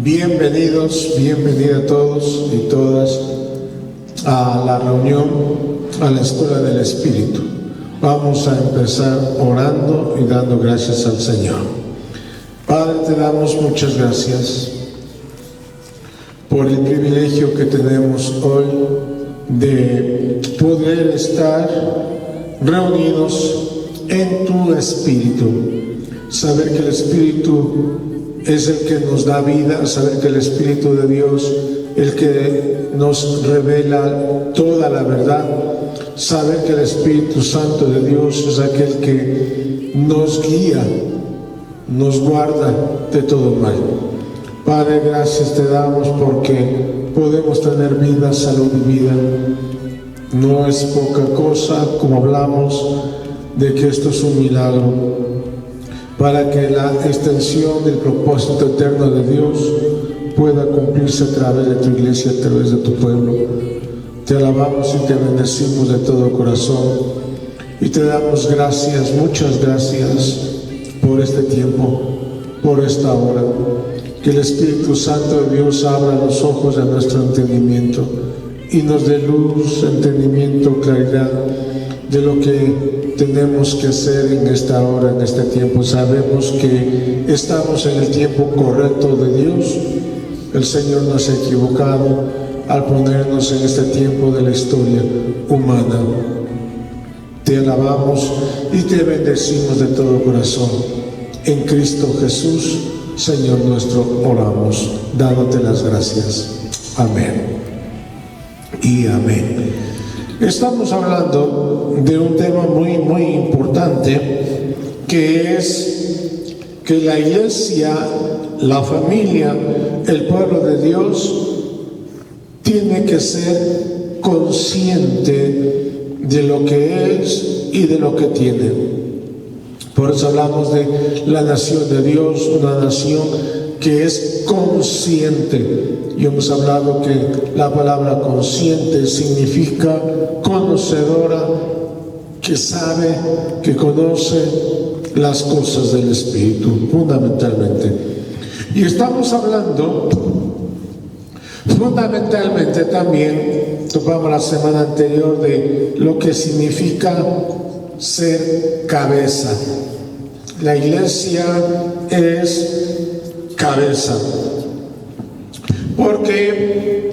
Bienvenidos, bienvenidos todos y todas a la reunión, a la Escuela del Espíritu. Vamos a empezar orando y dando gracias al Señor. Padre, te damos muchas gracias por el privilegio que tenemos hoy de poder estar reunidos en tu Espíritu. Saber que el Espíritu es el que nos da vida, saber que el Espíritu de Dios, el que nos revela toda la verdad, saber que el Espíritu Santo de Dios es aquel que nos guía, nos guarda de todo mal. Padre, gracias te damos porque podemos tener vida, salud y vida. No es poca cosa, como hablamos, de que esto es un milagro, para que la extensión del propósito eterno de Dios pueda cumplirse a través de tu iglesia, a través de tu pueblo. Te alabamos y te bendecimos de todo corazón y te damos gracias, muchas gracias por este tiempo, por esta hora. Que el Espíritu Santo de Dios abra los ojos de nuestro entendimiento y nos dé luz, entendimiento, claridad de lo que tenemos que hacer en esta hora, en este tiempo. Sabemos que estamos en el tiempo correcto de Dios. El Señor no se ha equivocado al ponernos en este tiempo de la historia humana. Te alabamos y te bendecimos de todo corazón. En Cristo Jesús, Señor nuestro, oramos, dándote las gracias. Amén y amén. Estamos hablando de un tema muy importante, que es que la iglesia, la familia, el pueblo de Dios tiene que ser consciente de lo que es y de lo que tiene. Por eso hablamos de la nación de Dios, una nación que es consciente. Y hemos hablado que la palabra consciente significa conocedora, que sabe, que conoce las cosas del Espíritu, fundamentalmente. Y estamos hablando fundamentalmente también, tocamos la semana anterior, de lo que significa ser cabeza. La iglesia es cabeza. Porque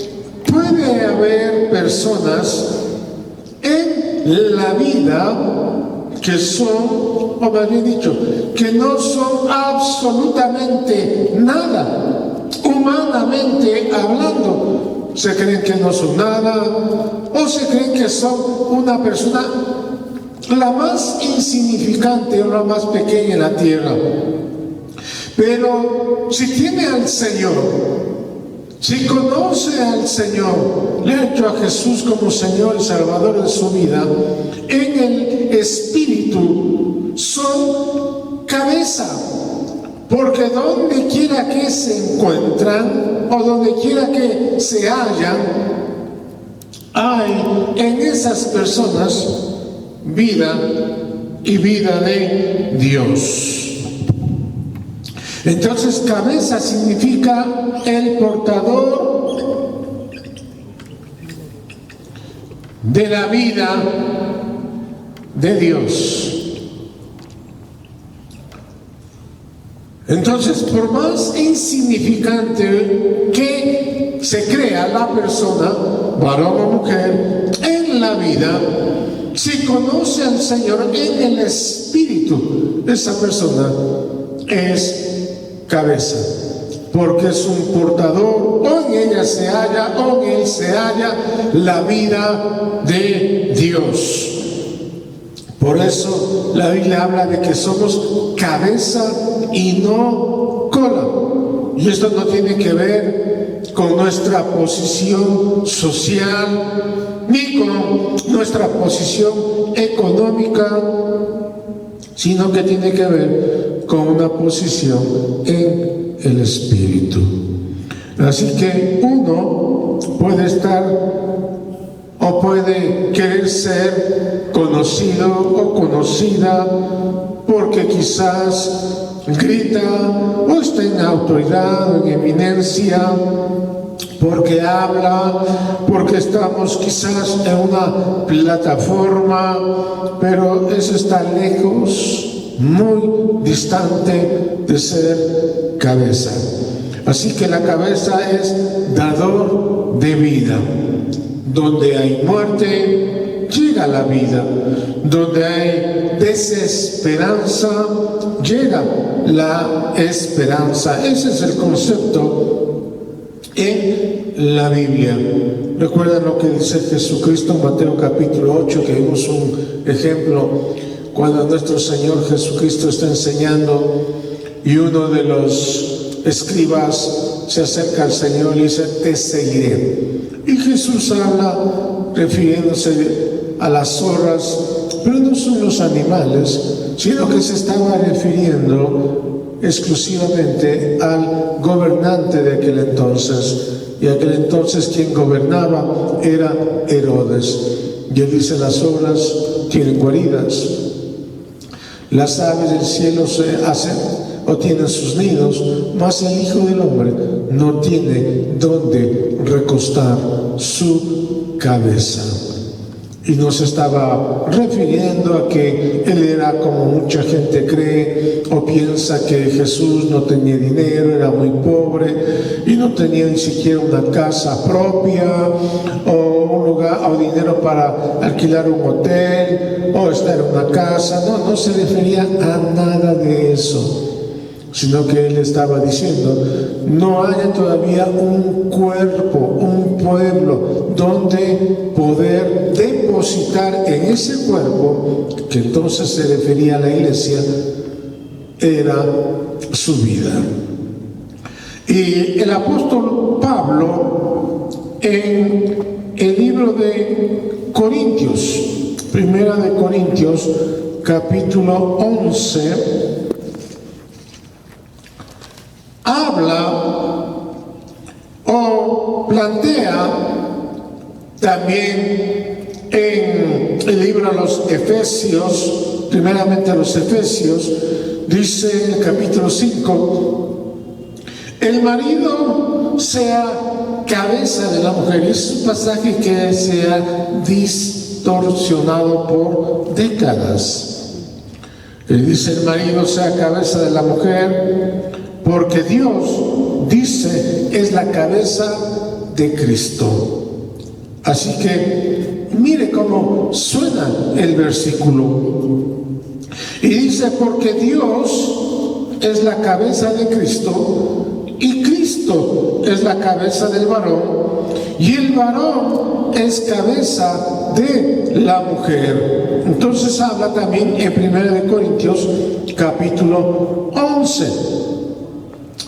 puede haber personas en la vida que son, o más bien dicho, que no son absolutamente nada, humanamente hablando. Se creen que no son nada, o se creen que son una persona la más insignificante o la más pequeña en la tierra. Pero si tiene al Señor, si conoce al Señor, le ha hecho a Jesús como Señor y Salvador de su vida, en el Espíritu son cabeza. Porque donde quiera que se encuentran o donde quiera que se hallan, hay en esas personas vida y vida de Dios. Entonces, cabeza significa el portador de la vida de Dios. Entonces, por más insignificante que se crea la persona, varón o mujer, en la vida, si conoce al Señor en el Espíritu, esa persona es cabeza, porque es un portador, o en ella se halla, o en él se halla la vida de Dios. Por eso la Biblia habla de que somos cabeza y no cola. Y esto no tiene que ver con nuestra posición social, ni con nuestra posición económica, sino que tiene que ver con una posición en el Espíritu. Así que uno puede estar o puede querer ser conocido o conocida porque quizás grita o está en autoridad o en eminencia, porque habla, porque estamos quizás en una plataforma, pero eso está lejos, muy distante de ser cabeza. Así que la cabeza es dador de vida. Donde hay muerte, llega la vida. Donde hay desesperanza, llega la esperanza. Ese es el concepto en la Biblia. Recuerdan lo que dice Jesucristo en Mateo capítulo 8, que vimos un ejemplo cuando nuestro Señor Jesucristo está enseñando y uno de los escribas se acerca al Señor y dice: te seguiré. Y Jesús habla refiriéndose a las zorras, pero no son los animales, sino que se estaba refiriendo exclusivamente al gobernante de aquel entonces. Y aquel entonces quien gobernaba era Herodes. Y él dice: las zorras tienen guaridas, las aves del cielo se hacen o tienen sus nidos, mas el Hijo del Hombre no tiene donde recostar su cabeza. Y no se estaba refiriendo a que él era como mucha gente cree o piensa, que Jesús no tenía dinero, era muy pobre y no tenía ni siquiera una casa propia o un lugar o dinero para alquilar un hotel o estar en una casa. No se refería a nada de eso, sino que él estaba diciendo: no hay todavía un cuerpo, un pueblo donde poder depositar en ese cuerpo, que entonces se refería a la iglesia, era su vida. Y el apóstol Pablo, en el libro de Corintios, Primera de Corintios, capítulo 11, habla o plantea también en el libro de los Efesios, primeramente a los Efesios, dice en el capítulo 5: el marido sea cabeza de la mujer. Y es un pasaje que se ha distorsionado por décadas. Él dice: el marido sea cabeza de la mujer, porque Dios, dice, es la cabeza de Cristo. Así que mire cómo suena el versículo. Y dice: porque Dios es la cabeza de Cristo, y Cristo es la cabeza del varón, y el varón es cabeza de la mujer. Entonces habla también en 1 Corintios capítulo 11.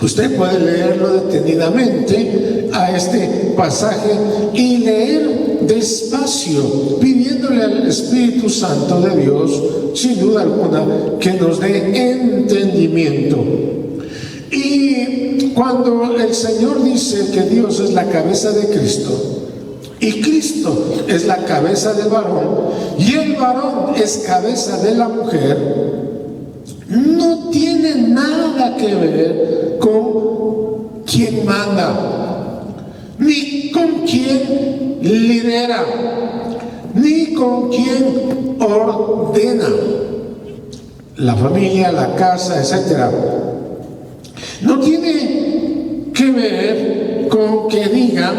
Usted puede leerlo detenidamente a este pasaje y leer despacio, pidiéndole al Espíritu Santo de Dios, sin duda alguna, que nos dé entendimiento. Y cuando el Señor dice que Dios es la cabeza de Cristo, y Cristo es la cabeza del varón, y el varón es cabeza de la mujer, no tiene nada que ver con quién manda, ni con quién lidera, ni con quién ordena la familia, la casa, etc. No tiene que ver con que digan: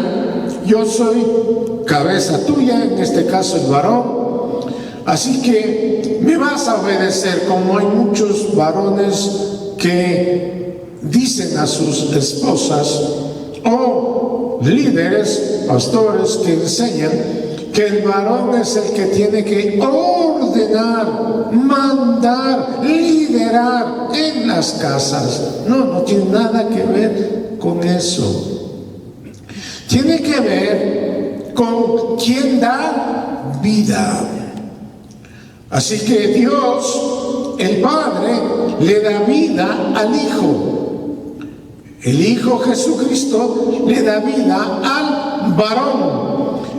yo soy cabeza tuya, en este caso el varón, así que me vas a obedecer, como hay muchos varones que dicen a sus esposas, o líderes, pastores, que enseñan que el varón es el que tiene que ordenar, mandar, liderar en las casas. No tiene nada que ver con eso. Tiene que ver con quien da vida. Así que Dios, el Padre, le da vida al Hijo. El Hijo Jesucristo le da vida al varón.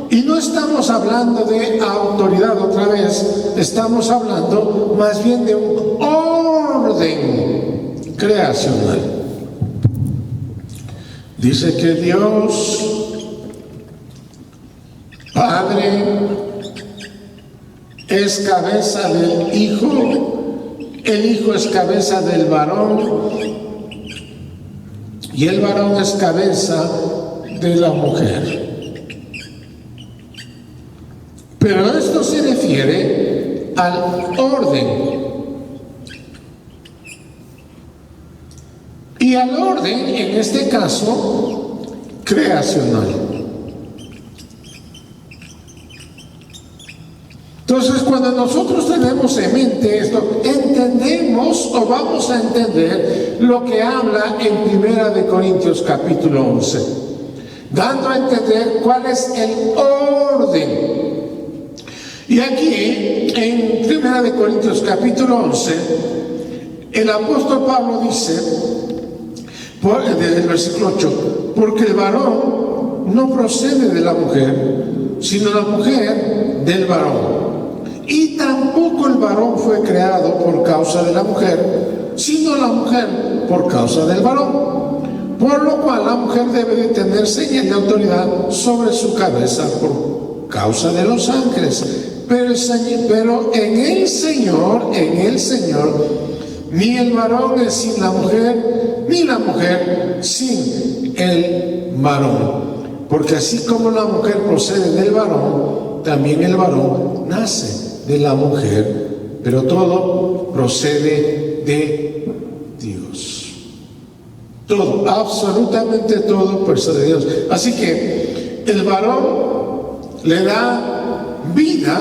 Y no estamos hablando de autoridad otra vez, estamos hablando más bien de un orden creacional. Dice que Dios Padre es cabeza del Hijo, el Hijo es cabeza del varón y el varón es cabeza de la mujer. Pero esto se refiere al orden. Y al orden, en este caso, creacional. Entonces, cuando nosotros tenemos en mente esto, entendemos o vamos a entender lo que habla en 1 Corintios capítulo 11, dando a entender cuál es el orden. Y aquí, en 1 Corintios capítulo 11, el apóstol Pablo dice, desde el versículo 8, porque el varón no procede de la mujer, sino la mujer del varón. Y tampoco el varón fue creado por causa de la mujer, sino la mujer por causa del varón. Por lo cual la mujer debe de tener señal de autoridad sobre su cabeza por causa de los ángeles. Pero en el Señor, ni el varón es sin la mujer, ni la mujer sin el varón. Porque así como la mujer procede del varón, también el varón nace de la mujer, pero todo procede de Dios. Todo, absolutamente todo procede de Dios. Así que el varón le da vida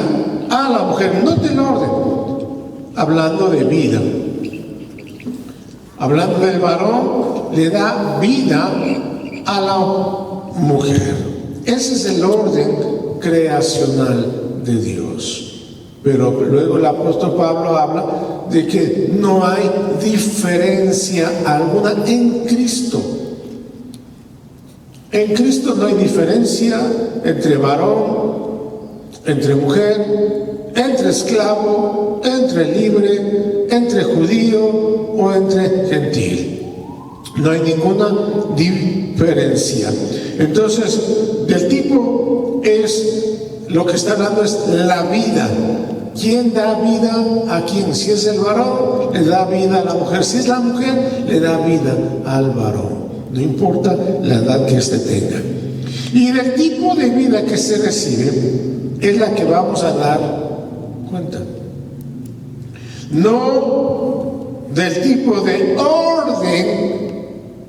a la mujer, no del orden, hablando de vida. Hablando del varón, le da vida a la mujer. Ese es el orden creacional de Dios. Pero luego el apóstol Pablo habla de que no hay diferencia alguna en Cristo. En Cristo no hay diferencia entre varón, entre mujer, entre esclavo, entre libre, entre judío o entre gentil. No hay ninguna diferencia. Entonces, del tipo es, lo que está hablando es la vida. ¿Quién da vida a quién? Si es el varón, le da vida a la mujer. Si es la mujer, le da vida al varón. No importa la edad que éste tenga. Y del tipo de vida que se recibe es la que vamos a dar cuenta. No del tipo de orden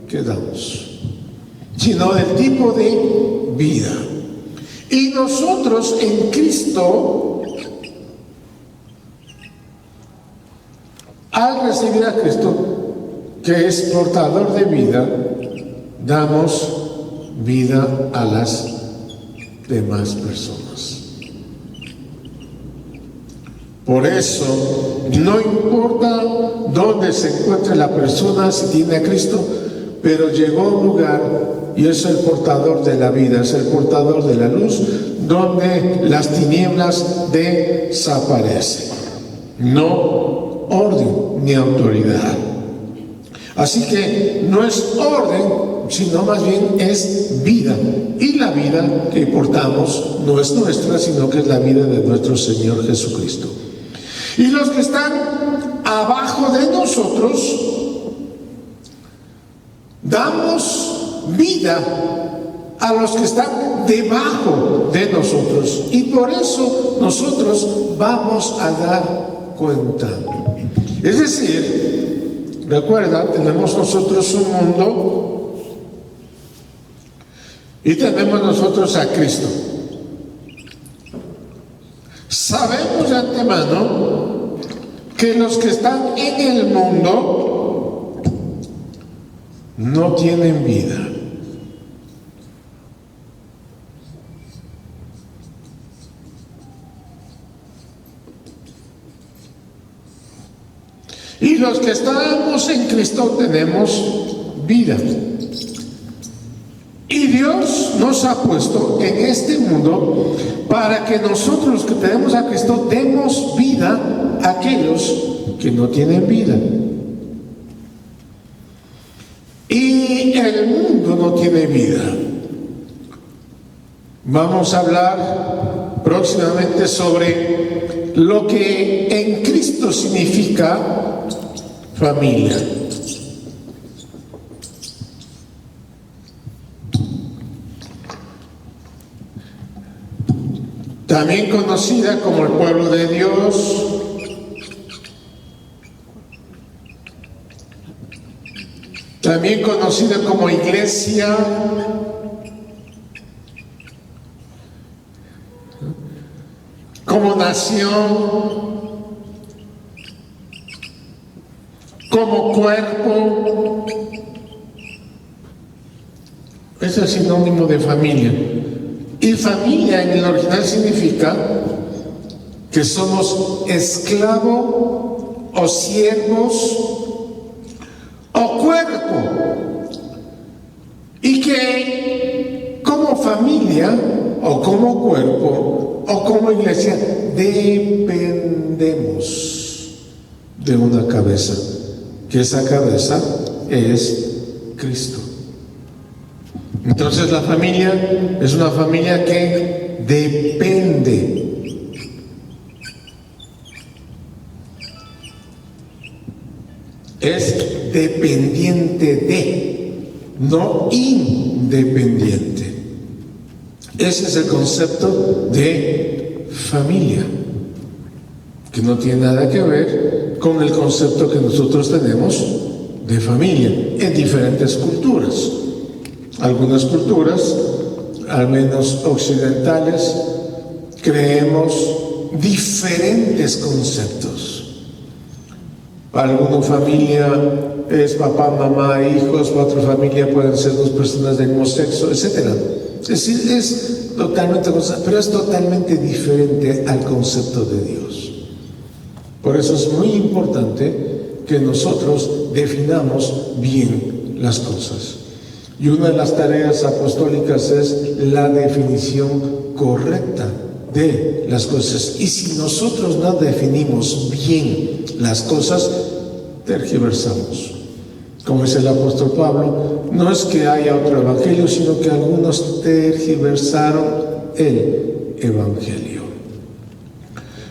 que damos, sino del tipo de vida. Y nosotros en Cristo, al recibir a Cristo, que es portador de vida, damos vida a las demás personas. Por eso, no importa dónde se encuentre la persona, si tiene a Cristo, pero llegó a un lugar y es el portador de la vida, es el portador de la luz, donde las tinieblas desaparecen. No orden ni autoridad. Así que no es orden, sino más bien es vida. Y la vida que portamos no es nuestra, sino que es la vida de nuestro Señor Jesucristo. Y los que están abajo de nosotros, damos vida a los que están debajo de nosotros. Y por eso nosotros vamos a dar cuenta. Es decir, recuerda, tenemos nosotros un mundo y tenemos nosotros a Cristo. Sabemos de antemano que los que están en el mundo no tienen vida. Y los que estamos en Cristo tenemos vida. Y Dios nos ha puesto en este mundo para que nosotros que tenemos a Cristo demos vida a aquellos que no tienen vida. y el mundo no tiene vida. Vamos a hablar próximamente sobre lo que en Cristo significa familia. También conocida como el pueblo de Dios, también conocida como iglesia, como nación, como cuerpo. Es el sinónimo de familia. Y familia en el original significa que somos esclavo o siervos o cuerpo, y que como familia o como cuerpo o como iglesia dependemos de una cabeza, que esa cabeza es Cristo. Entonces la familia es una familia que depende. Es dependiente de, no independiente. Ese es el concepto de familia, que no tiene nada que ver con el concepto que nosotros tenemos de familia en diferentes culturas. Algunas culturas, al menos occidentales, creemos diferentes conceptos. Para alguna familia es papá, mamá, hijos. Para otra familia pueden ser dos personas del mismo sexo, etc. Es decir, es totalmente, pero es totalmente diferente al concepto de Dios. Por eso es muy importante que nosotros definamos bien las cosas. Y una de las tareas apostólicas es la definición correcta de las cosas. Y si nosotros no definimos bien las cosas, tergiversamos. Como dice el apóstol Pablo, no es que haya otro evangelio, sino que algunos tergiversaron el evangelio.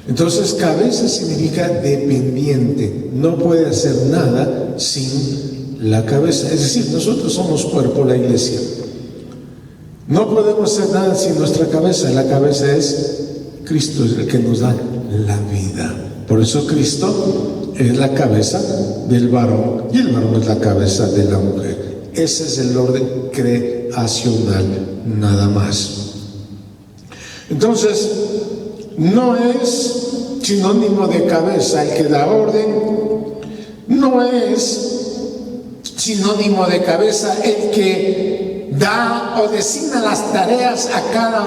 Entonces, cabeza significa dependiente, no puede hacer nada sin la cabeza. Es decir, nosotros somos cuerpo, la iglesia. No podemos hacer nada sin nuestra cabeza. La cabeza es Cristo, es el que nos da la vida. Por eso Cristo es la cabeza del varón y el varón es la cabeza de la mujer. Ese es el orden creacional, nada más. Entonces, no es sinónimo de cabeza el que da orden, no es sinónimo de cabeza el que da o designa las tareas a cada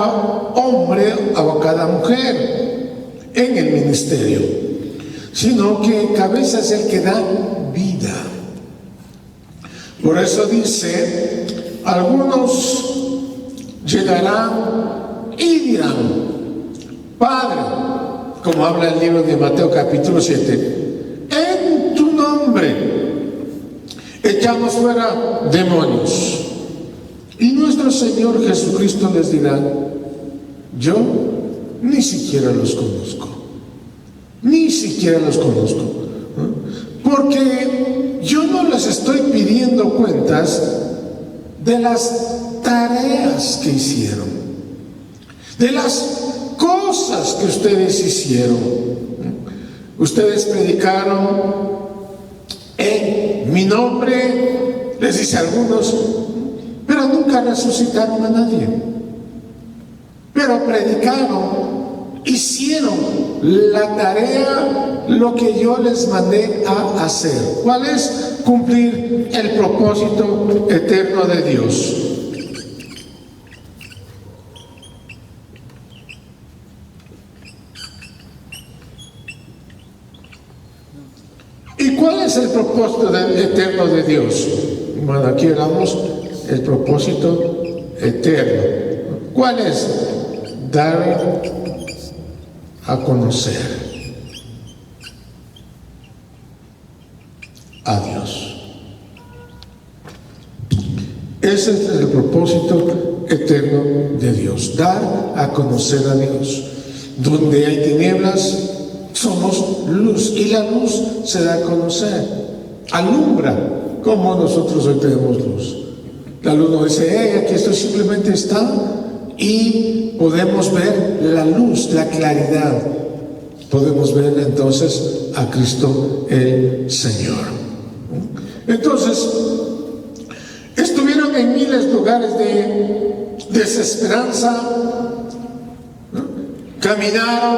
hombre o a cada mujer en el ministerio, sino que cabeza es el que da vida. Por eso dice, algunos llegarán y dirán, Padre, como habla el libro de Mateo capítulo 7, en tu nombre echamos fuera demonios. Y nuestro Señor Jesucristo les dirá, yo ni siquiera los conozco. Ni siquiera los conozco. Porque yo no les estoy pidiendo cuentas de las tareas que hicieron, de las cosas que ustedes hicieron. Ustedes predicaron en mi nombre, les dice a algunos, pero nunca resucitaron a nadie. Pero predicaron, hicieron la tarea, lo que yo les mandé a hacer. ¿Cuál es? Cumplir el propósito eterno de Dios. ¿Y cuál es el propósito eterno de Dios? Bueno, aquí hablamos el propósito eterno. ¿Cuál es? Dar a conocer a Dios. Ese es el propósito eterno de Dios, dar a conocer a Dios. Donde hay tinieblas, somos luz, y la luz se da a conocer, alumbra, como nosotros hoy tenemos luz. La luz nos dice, hey, aquí esto simplemente está, y podemos ver la luz, la claridad. Podemos ver entonces a Cristo el Señor. Entonces, estuvieron en miles de lugares de desesperanza, ¿no? Caminaron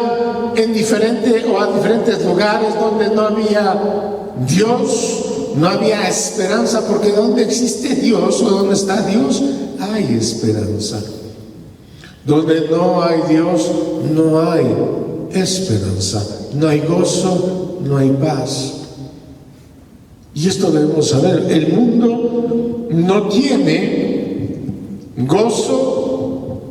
a diferentes lugares donde no había Dios, no había esperanza, porque donde existe Dios o donde está Dios, hay esperanza. Donde no hay Dios, no hay esperanza, no hay gozo, no hay paz. Y esto debemos saber. El mundo no tiene gozo,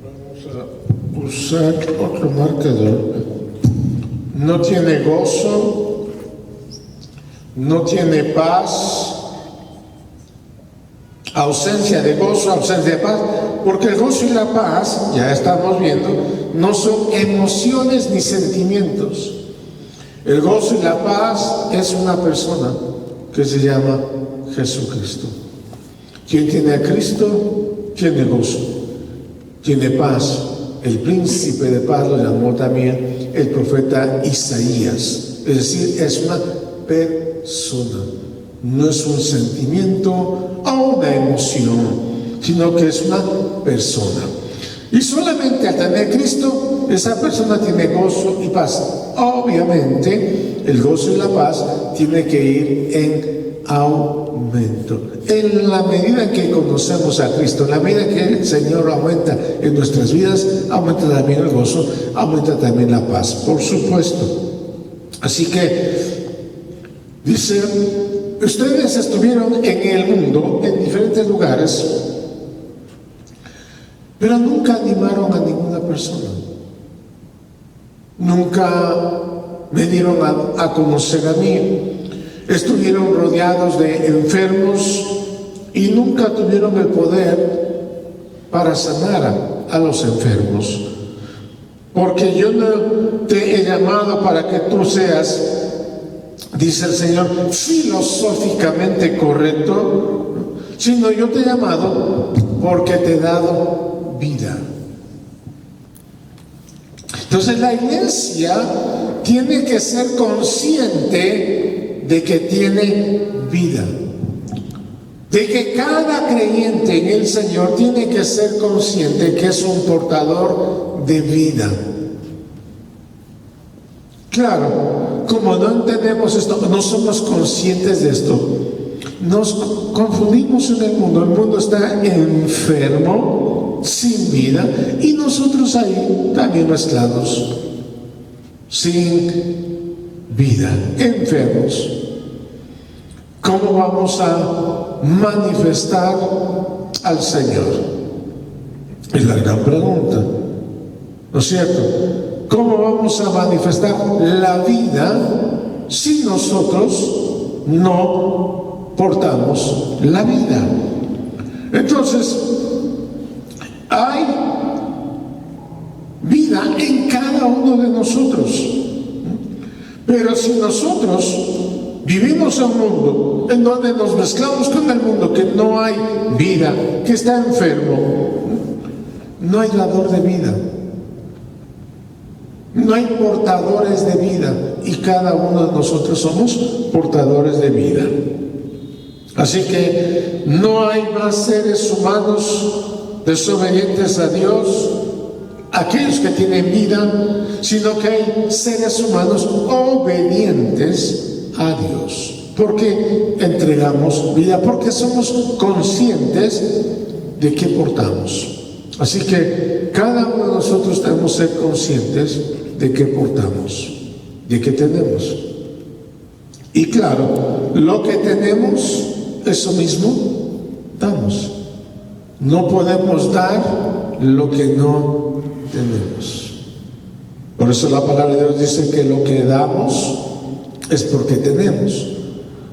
vamos a usar otro marcador, no tiene gozo, no tiene paz, ausencia de gozo, ausencia de paz, porque el gozo y la paz, ya estamos viendo, no son emociones ni sentimientos. El gozo y la paz es una persona que se llama Jesucristo. Quien tiene a Cristo tiene gozo, tiene paz. El príncipe de paz lo llamó también el profeta Isaías. Es decir, es una persona, no es un sentimiento o una emoción, sino que es una persona. Y solamente al tener Cristo, esa persona tiene gozo y paz. Obviamente, el gozo y la paz tiene que ir en aumento. En la medida en que conocemos a Cristo, en la medida en que el Señor aumenta en nuestras vidas, aumenta también el gozo, aumenta también la paz, por supuesto. Así que, dice, ustedes estuvieron en el mundo, en diferentes lugares, pero nunca animaron a ninguna persona. Nunca me dieron a conocer a mí. Estuvieron rodeados de enfermos y nunca tuvieron el poder para sanar a los enfermos. Porque yo no te he llamado para que tú seas, dice el Señor, filosóficamente correcto, sino yo te he llamado porque te he dado vida. Entonces la iglesia tiene que ser consciente de que tiene vida, de que cada creyente en el Señor tiene que ser consciente que es un portador de vida. Claro, como no entendemos esto, no somos conscientes de esto, nos confundimos en el mundo está enfermo, sin vida, y nosotros ahí también mezclados, sin vida, enfermos. ¿Cómo vamos a manifestar al Señor? Es la gran pregunta, ¿no es cierto? ¿Cómo vamos a manifestar la vida si nosotros no portamos la vida? Entonces, hay vida en cada uno de nosotros, pero si nosotros vivimos en un mundo en donde nos mezclamos con el mundo, que no hay vida, que está enfermo, no hay dador de vida, no hay portadores de vida, y cada uno de nosotros somos portadores de vida. Así que no hay más seres humanos desobedientes a Dios, aquellos que tienen vida, sino que hay seres humanos obedientes a Dios, porque entregamos vida, porque somos conscientes de qué portamos. Así que cada uno de nosotros tenemos que ser conscientes de qué portamos, de qué tenemos. Y claro, lo que tenemos, eso mismo damos. No podemos dar lo que no tenemos. Por eso la palabra de Dios dice que lo que damos es porque tenemos.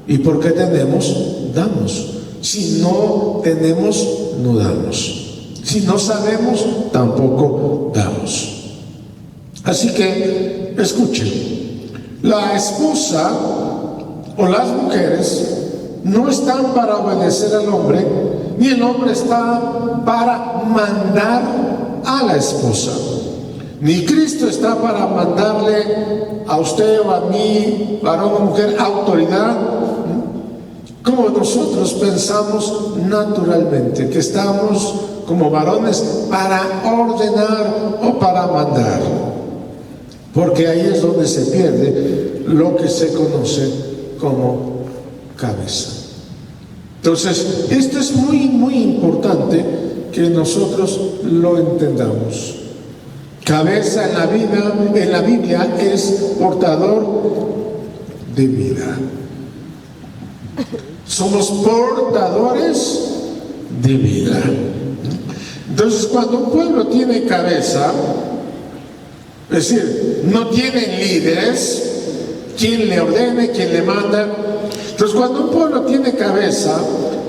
Y porque tenemos, damos. Si no tenemos, no damos. Si no sabemos, tampoco damos. Así que, escuchen, la esposa o las mujeres no están para obedecer al hombre, ni el hombre está para mandar a la esposa. Ni Cristo está para mandarle a usted o a mí, varón o mujer, autoridad, como nosotros pensamos naturalmente, que estamos como varones para ordenar o para mandar. Porque ahí es donde se pierde lo que se conoce como cabeza. Entonces, esto es muy, muy importante que nosotros lo entendamos. Cabeza en la Biblia es portador de vida. Somos portadores de vida. Entonces, cuando un pueblo tiene cabeza, es decir, no tiene líderes, quien le ordene, quien le manda. Entonces, cuando un pueblo tiene cabeza,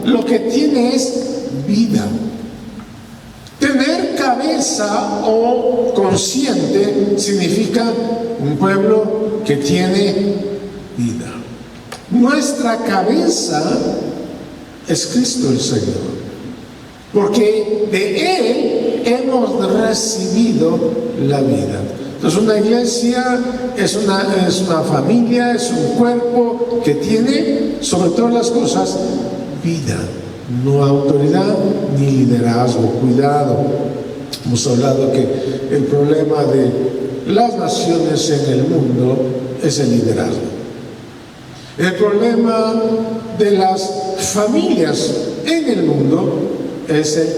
lo que tiene es vida. Tener cabeza o consciente significa un pueblo que tiene vida. Nuestra cabeza es Cristo el Señor, porque de Él hemos recibido la vida. Entonces, una iglesia es una familia, es un cuerpo que tiene, sobre todas las cosas, vida. No autoridad ni liderazgo. Cuidado. Hemos hablado que el problema de las naciones en el mundo es el liderazgo. El problema de las familias en el mundo es el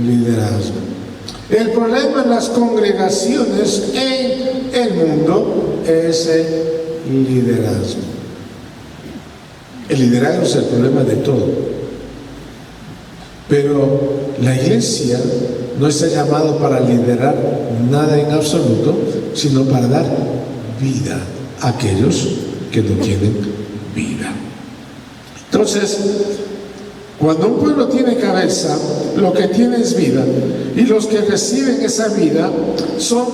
liderazgo. El problema en las congregaciones en el mundo es el liderazgo. El liderazgo es el problema de todo. Pero la iglesia no está llamada para liderar nada en absoluto, sino para dar vida a aquellos que no tienen vida. Entonces, cuando un pueblo tiene cabeza, lo que tiene es vida, y los que reciben esa vida son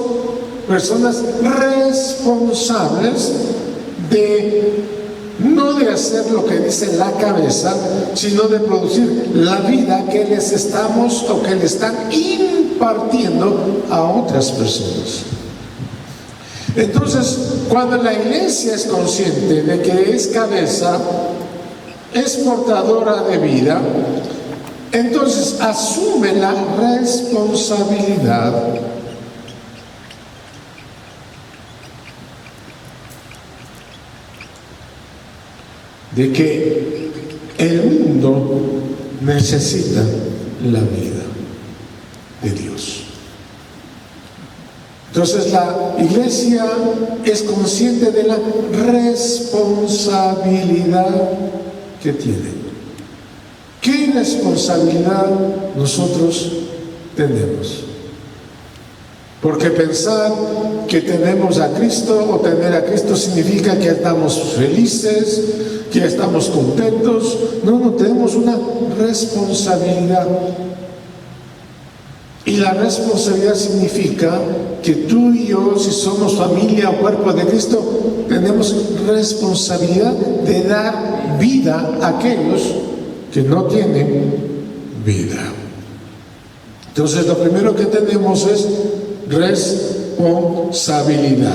personas responsables no de hacer lo que dice la cabeza, sino de producir la vida que les estamos o que le están impartiendo a otras personas. Entonces, cuando la iglesia es consciente de que es cabeza, es portadora de vida, entonces asume la responsabilidad de que el mundo necesita la vida de Dios. Entonces la iglesia es consciente de la responsabilidad que tiene. ¿Qué responsabilidad nosotros tenemos? Porque pensar que tenemos a Cristo o tener a Cristo significa que estamos felices, que estamos contentos. No, tenemos una responsabilidad. Y la responsabilidad significa que tú y yo, si somos familia o cuerpo de Cristo, tenemos responsabilidad de dar vida a aquellos que no tienen vida. Entonces, lo primero que tenemos es responsabilidad.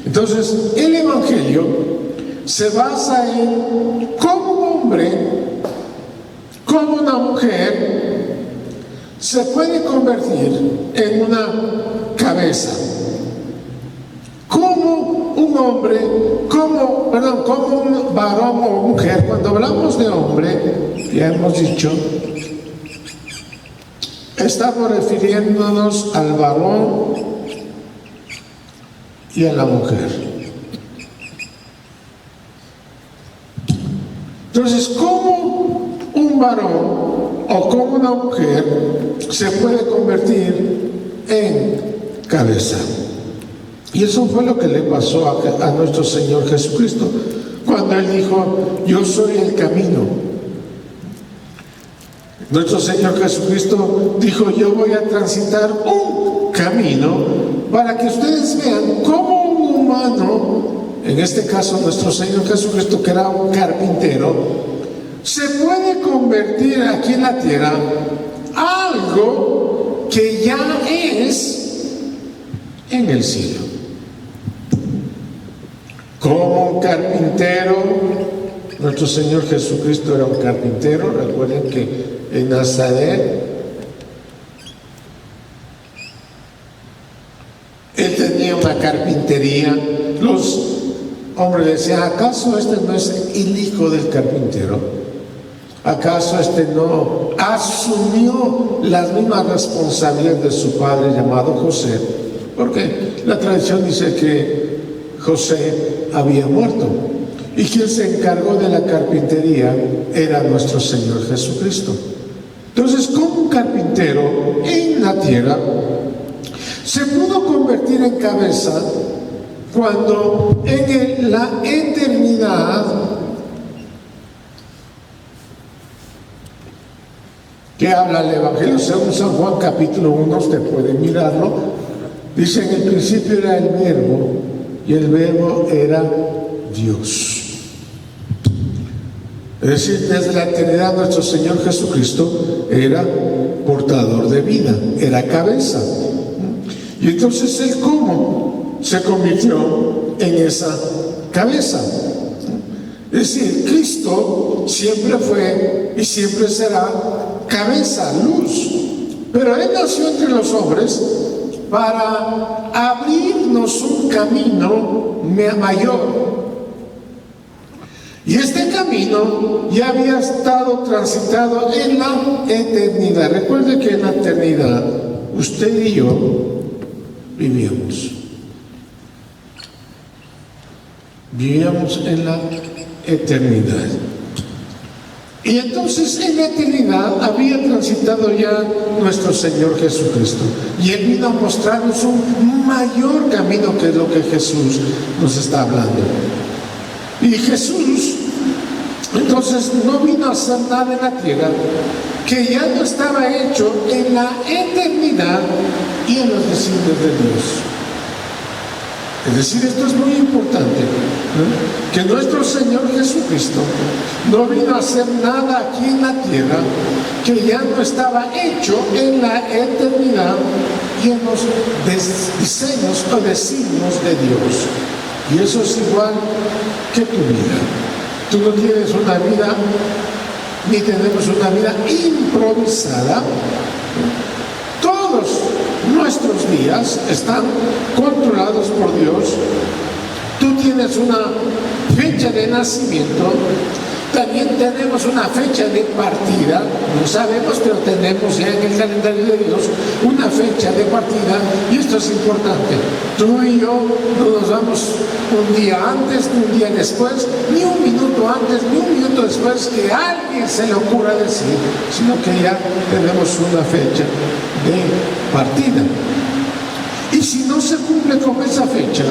Entonces, el Evangelio se basa en cómo un hombre, cómo una mujer se puede convertir en una cabeza. Como un hombre, como un varón o mujer. Cuando hablamos de hombre, ya hemos dicho, estamos refiriéndonos al varón y a la mujer. Entonces, ¿cómo un varón o cómo una mujer se puede convertir en cabeza? Y eso fue lo que le pasó a nuestro Señor Jesucristo, cuando Él dijo: yo soy el camino. Nuestro Señor Jesucristo dijo: yo voy a transitar un camino para que ustedes vean cómo un humano, en este caso nuestro Señor Jesucristo, que era un carpintero, se puede convertir aquí en la tierra algo que ya es en el cielo. Como un carpintero, nuestro Señor Jesucristo era un carpintero. Recuerden que en Nazaret Él tenía una carpintería. Los hombres decían: ¿acaso este no es el hijo del carpintero? ¿Acaso este no asumió las mismas responsabilidades de su padre llamado José? Porque la tradición dice que José había muerto, y quien se encargó de la carpintería era nuestro Señor Jesucristo. Entonces, como un carpintero en la tierra se pudo convertir en cabeza cuando en la eternidad, que habla el Evangelio según San Juan capítulo 1, usted puede mirarlo, dice: en el principio era el Verbo, y el Verbo era Dios. Es decir, desde la eternidad nuestro Señor Jesucristo era portador de vida, era cabeza. Y entonces Él, ¿cómo se convirtió en esa cabeza? Es decir, Cristo siempre fue y siempre será cabeza, luz, pero Él nació entre los hombres para abrirnos un camino mayor. Y este camino ya había estado transitado en la eternidad. Recuerde que en la eternidad usted y yo vivíamos en la eternidad. Y entonces en la eternidad había transitado ya nuestro Señor Jesucristo, y Él vino a mostrarnos un mayor camino, que es lo que Jesús nos está hablando. Y Jesús entonces no vino a hacer nada en la tierra que ya no estaba hecho en la eternidad y en los designios de Dios. Es decir, esto es muy importante, ¿no? Que nuestro Señor Jesucristo no vino a hacer nada aquí en la tierra que ya no estaba hecho en la eternidad y en los diseños o designios de Dios. Y eso es igual que tu vida. Tú no tienes una vida, ni tenemos una vida improvisada. Todos nuestros días están controlados por Dios. Tú tienes una fecha de nacimiento, también tenemos una fecha de partida, no sabemos, pero tenemos ya en el calendario de Dios una fecha de partida, y esto es importante. Tú y yo no nos vamos un día antes, ni un día después, ni un minuto antes, ni un minuto después, que a alguien se le ocurra decir, sino que ya tenemos una fecha de partida. Y si no se cumple con esa fecha,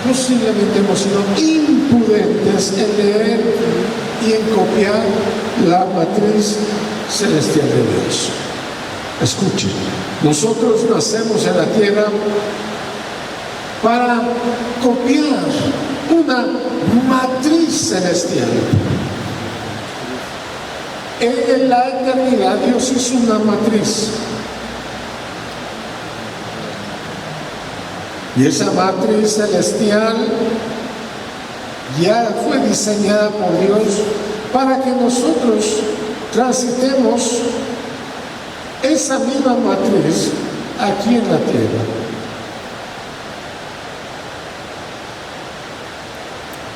posiblemente hemos sido imprudentes en leer y en copiar la matriz celestial de Dios. Escuchen, nosotros nacemos en la tierra para copiar una matriz celestial. En la eternidad Dios hizo una matriz. Y esa matriz celestial ya fue diseñada por Dios para que nosotros transitemos esa misma matriz aquí en la tierra.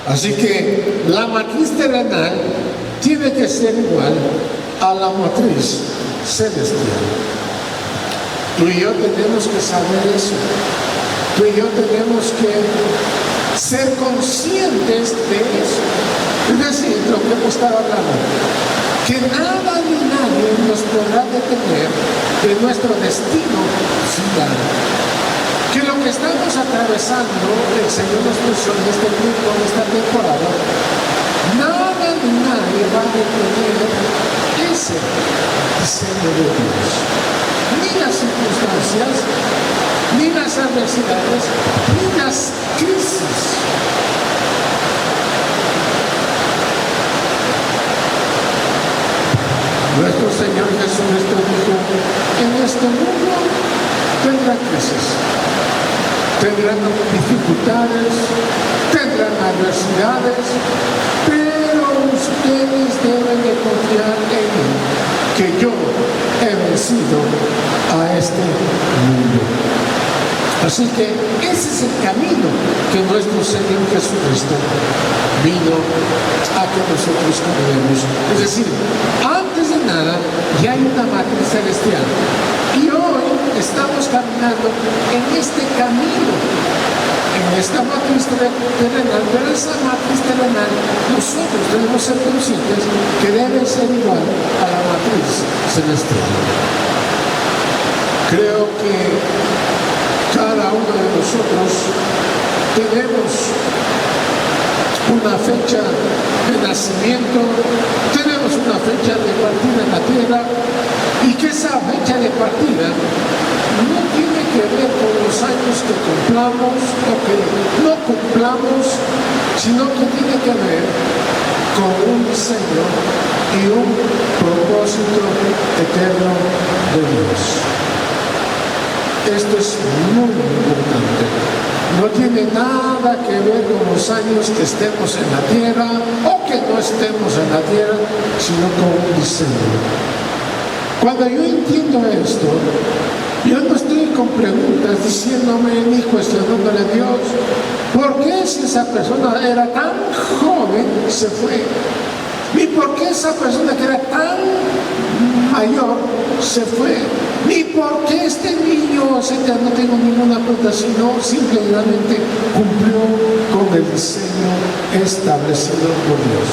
Así que la matriz terrenal tiene que ser igual a la matriz celestial. Tú y yo tenemos que saber eso. Tú y yo tenemos que ser conscientes de eso. Es decir, lo que hemos estado hablando, que nada ni nadie nos podrá detener de nuestro destino final. que lo que estamos atravesando, el Señor nos puso en este tiempo, en esta temporada, nada ni nadie va a detener ese diseño de Dios. Ni las circunstancias, ni las adversidades, ni las crisis. Nuestro Señor Jesucristo dijo, en este mundo tendrán crisis, tendrán dificultades, tendrán adversidades, pero ustedes deben de confiar en mí, que yo he vencido a este mundo. Así que ese es el camino que nuestro Señor Jesucristo vino a que nosotros caminemos. Es decir, antes de nada ya hay una matriz celestial. Y hoy estamos caminando en este camino, en esta matriz terrenal, pero esa matriz terrenal nosotros debemos ser conscientes que debe ser igual a la matriz celestial. Creo que cada uno de nosotros tenemos una fecha de nacimiento, tenemos una fecha de partida en la tierra, y que esa fecha de partida no tiene que ver con los años que cumplamos o que no cumplamos, sino que tiene que ver con un diseño y un propósito eterno de Dios. Esto es muy importante. No tiene nada que ver con los años que estemos en la tierra o que no estemos en la tierra, sino con un diseño. Cuando yo entiendo esto, yo no estoy con preguntas diciéndome ni cuestionándole a Dios, ¿por qué si esa persona era tan joven se fue? Ni por qué esa persona que era tan mayor se fue, ni por qué este niño, o sea, ya no tengo ninguna pregunta, sino simplemente cumplió con el diseño establecido por Dios.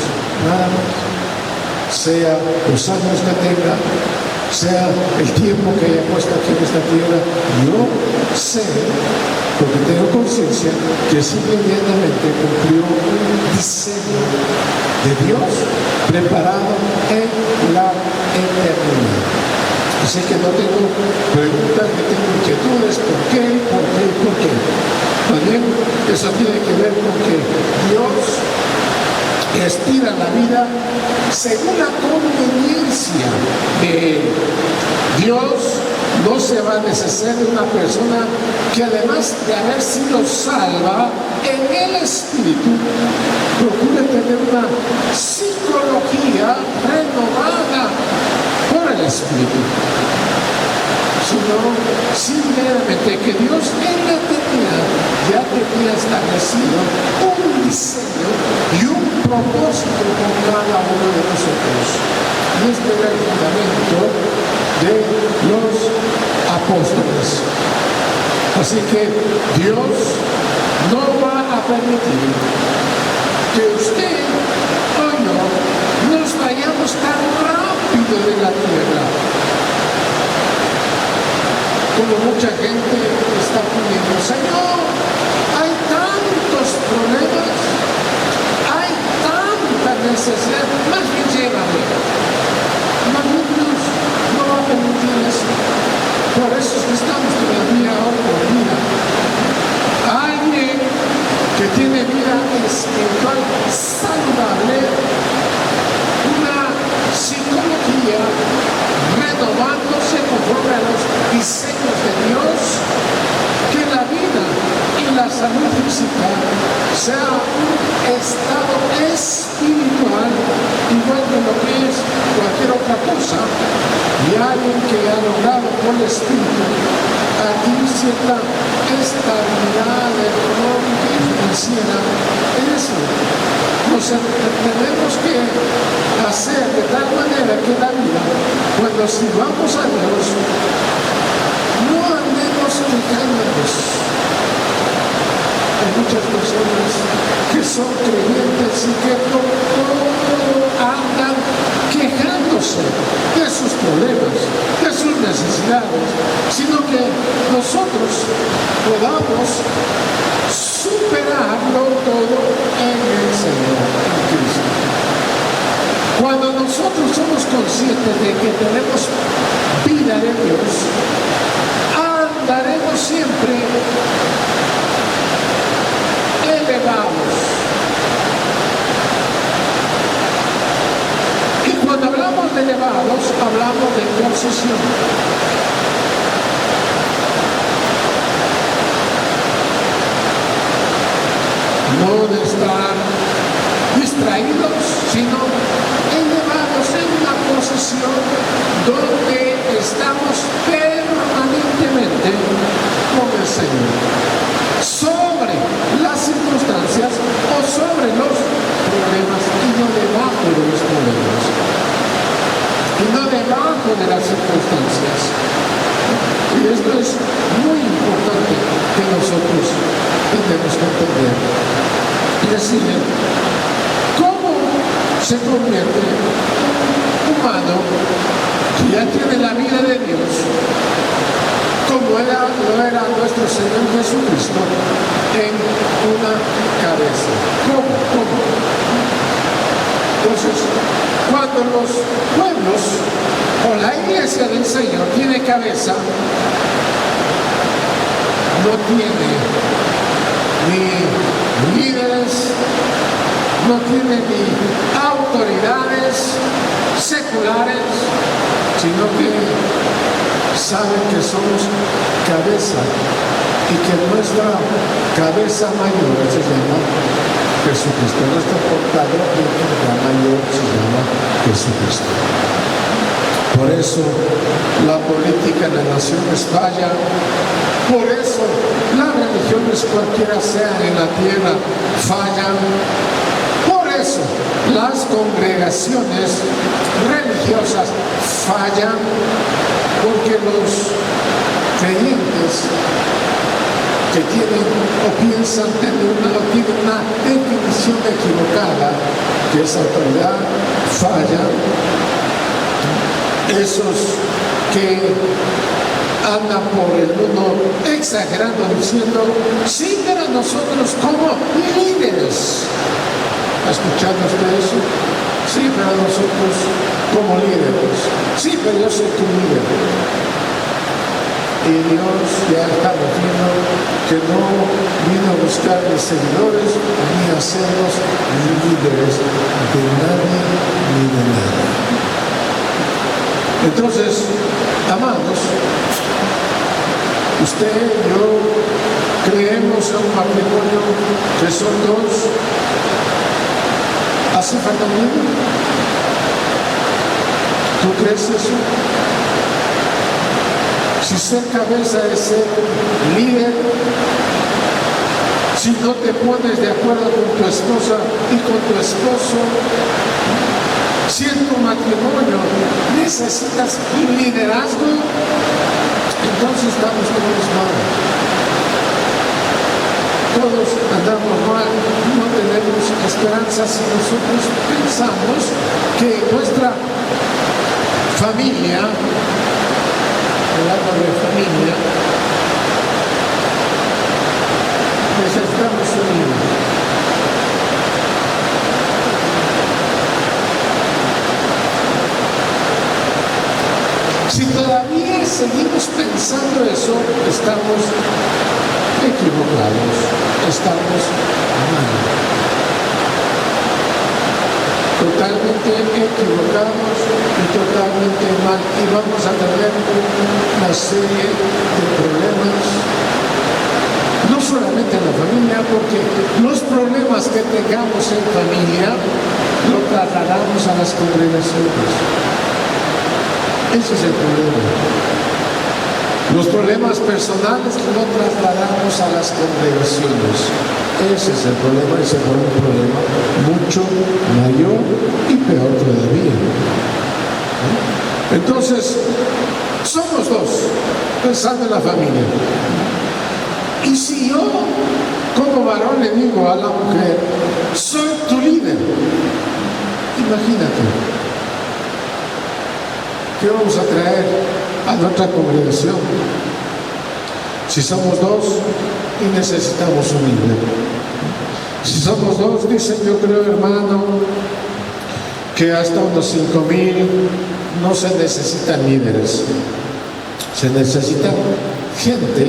Nada más. Sea los años que tenga, sea el tiempo que haya puesto aquí en esta tierra, yo sé, porque tengo conciencia, que simplemente cumplió un diseño de Dios preparado en la eternidad. Así que no tengo preguntas, no tengo inquietudes, ¿por qué? ¿Por qué? ¿Por qué? También eso tiene que ver con que Dios estira la vida según la conveniencia de Él. Dios no se va a deshacer de una persona que, además de haber sido salva en el Espíritu, procure tener una psicología renovada por el Espíritu, sino simplemente que Dios en la eternidad ya tenía establecido un diseño y un propósito con cada uno de nosotros. Y este era el fundamento de los apóstoles. Así que Dios no va a permitir que usted o yo nos vayamos tan rápido de la tierra. Como mucha gente está pidiendo, Señor, hay tantos problemas, hay tanta necesidad, más bien llévame. No, Dios no va a permitir eso. Por eso es que estamos todavía hoy por vida. Alguien que tiene vida espiritual saludable, una psicología renovándose conforme a los diseños de Dios, que la vida y la salud física sea un estado espiritual igual que lo que es cualquier otra cosa, y alguien que ha logrado por el Espíritu adquirir cierta estabilidad económica y financiera. Eso tenemos que hacer de tal manera que la vida, cuando sirvamos a Dios, no andemos quejándonos. Hay muchas personas que son creyentes y que por todo andan quejándose de sus problemas, de sus necesidades, sino que nosotros podamos nosotros somos conscientes de que tenemos vida de Dios, andaremos siempre elevados. Y cuando hablamos de elevados, hablamos de posesión. No de estar distraídos, sino elevados en una posición donde estamos permanentemente con el Señor, sobre las circunstancias o sobre los problemas, y no debajo de los problemas, y no debajo de las circunstancias. Y esto es muy importante que nosotros tenemos que entender y decirle cómo se convierte un humano que ya tiene la vida de Dios, como lo era nuestro Señor Jesucristo, en una cabeza. ¿Cómo? Entonces, cuando los pueblos o la iglesia del Señor tiene cabeza, no tiene ni líderes, no tiene ni autoridades seculares, sino que saben que somos cabeza y que nuestra cabeza mayor se llama Jesucristo. Nuestro portador de vida mayor se llama Jesucristo. Por eso la política en las naciones falla. Por eso las religiones, cualquiera sean en la tierra, fallan. Por eso las congregaciones religiosas fallan, porque los creyentes que tienen o piensan tener una definición equivocada que es autoridad, fallan. Esos que andan por el mundo exagerando, diciendo, sí, pero nosotros como líderes. ¿Ha escuchado usted eso? Sí, pero nosotros como líderes. Sí, pero yo soy tu líder. Y Dios ya está diciendo que no vino a buscar de seguidores ni a hacernos líderes de nadie ni de nada. Entonces, amados, usted y yo creemos en un matrimonio que son dos. ¿Hace falta un líder? ¿Tú crees eso? Si ser cabeza es ser líder, si no te pones de acuerdo con tu esposa y con tu esposo, si en tu matrimonio necesitas un liderazgo, entonces estamos todos mal. Todos andamos mal, no tenemos esperanza si nosotros pensamos que nuestra familia, hablando de familia, necesitamos un líder. Si todavía seguimos pensando eso, estamos equivocados, estamos mal. Totalmente equivocados y totalmente mal. Y vamos a tener una serie de problemas, no solamente en la familia, porque los problemas que tengamos en familia los trasladamos a las congregaciones. Ese es el problema. Los problemas personales lo trasladamos a las congregaciones. Ese es el problema, y se vuelve un problema mucho mayor y peor todavía. Entonces, somos dos, pensando en la familia. Y si yo, como varón, le digo a la mujer, soy tu líder, imagínate. ¿Qué vamos a traer a nuestra congregación? Si somos dos y necesitamos un líder. Si somos dos, dicen, yo creo, hermano, que hasta unos 5,000 no se necesitan líderes, se necesita gente,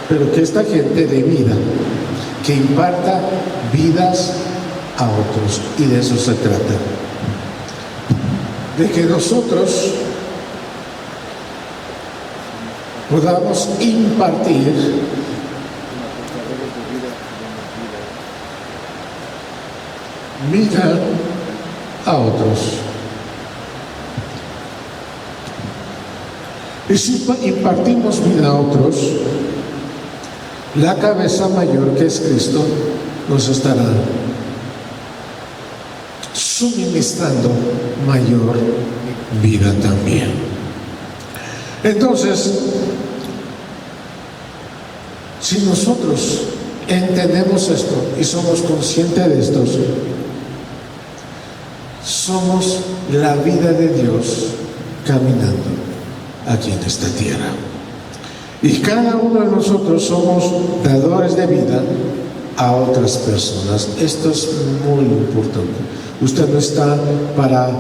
pero que esta gente de vida, que imparta vidas a otros, y de eso se trata, de que nosotros podamos impartir vida a otros. Y si impartimos vida a otros, la cabeza mayor, que es Cristo, nos estará suministrando mayor vida también. Entonces, si nosotros entendemos esto y somos conscientes de esto, somos la vida de Dios caminando aquí en esta tierra. Y cada uno de nosotros somos dadores de vida a otras personas. Esto es muy importante. Usted no está para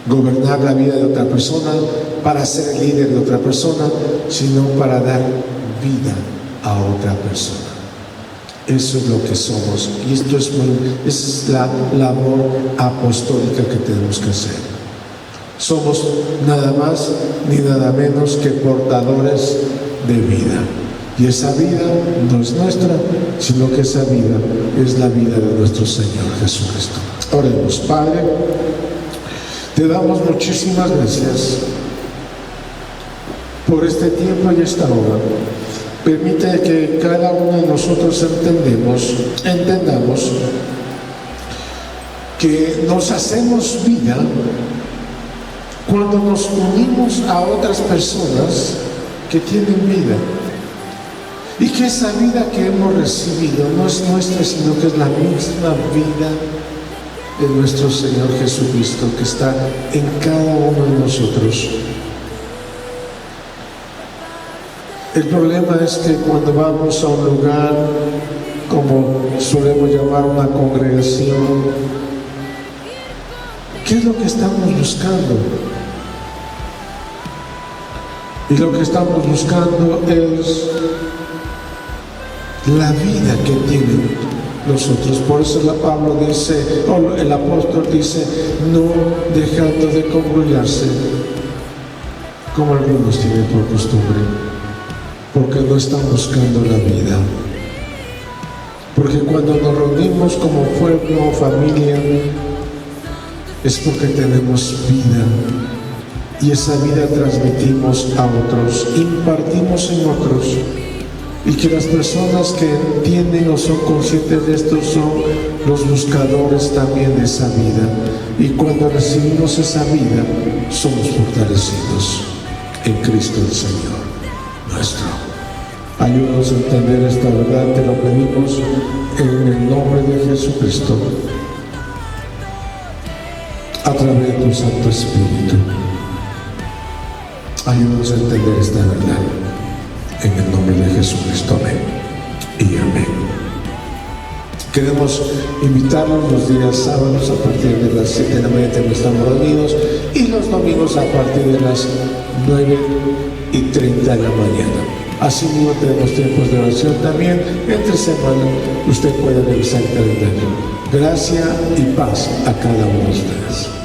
gobernar la vida de otra persona, para ser el líder de otra persona, sino para dar vida a otra persona. Eso es lo que somos, y esto es esa es la labor apostólica que tenemos que hacer. Somos nada más ni nada menos que portadores de vida, y esa vida no es nuestra, sino que esa vida es la vida de nuestro Señor Jesucristo. Oremos. Padre, te damos muchísimas gracias por este tiempo y esta hora. Permite que cada uno de nosotros entendamos que nos hacemos vida cuando nos unimos a otras personas que tienen vida, y que esa vida que hemos recibido no es nuestra, sino que es la misma vida de nuestro Señor Jesucristo, que está en cada uno de nosotros. El problema es que cuando vamos a un lugar, como solemos llamar una congregación, ¿qué es lo que estamos buscando? Y lo que estamos buscando es la vida que tienen los otros. Por eso Pablo dice, o el apóstol dice, no dejando de congregarse como algunos tienen por costumbre, porque no están buscando la vida. Porque cuando nos reunimos como pueblo o familia, es porque tenemos vida, y esa vida transmitimos a otros, impartimos en otros, y que las personas que entienden o son conscientes de esto son los buscadores también de esa vida, y cuando recibimos esa vida somos fortalecidos en Cristo el Señor nuestro. Ayúdanos a entender esta verdad, te lo pedimos en el nombre de Jesucristo, a través de tu Santo Espíritu. Ayúdanos a entender esta verdad, en el nombre de Jesucristo. Amén y amén. Queremos invitarlos los días sábados a partir de las 7 de la mañana, estamos reunidos, y los domingos a partir de las 9:30 de la mañana. Asimismo tenemos tiempos de oración también entre semana. Usted puede revisar el calendario. Gracia y paz a cada uno de ustedes.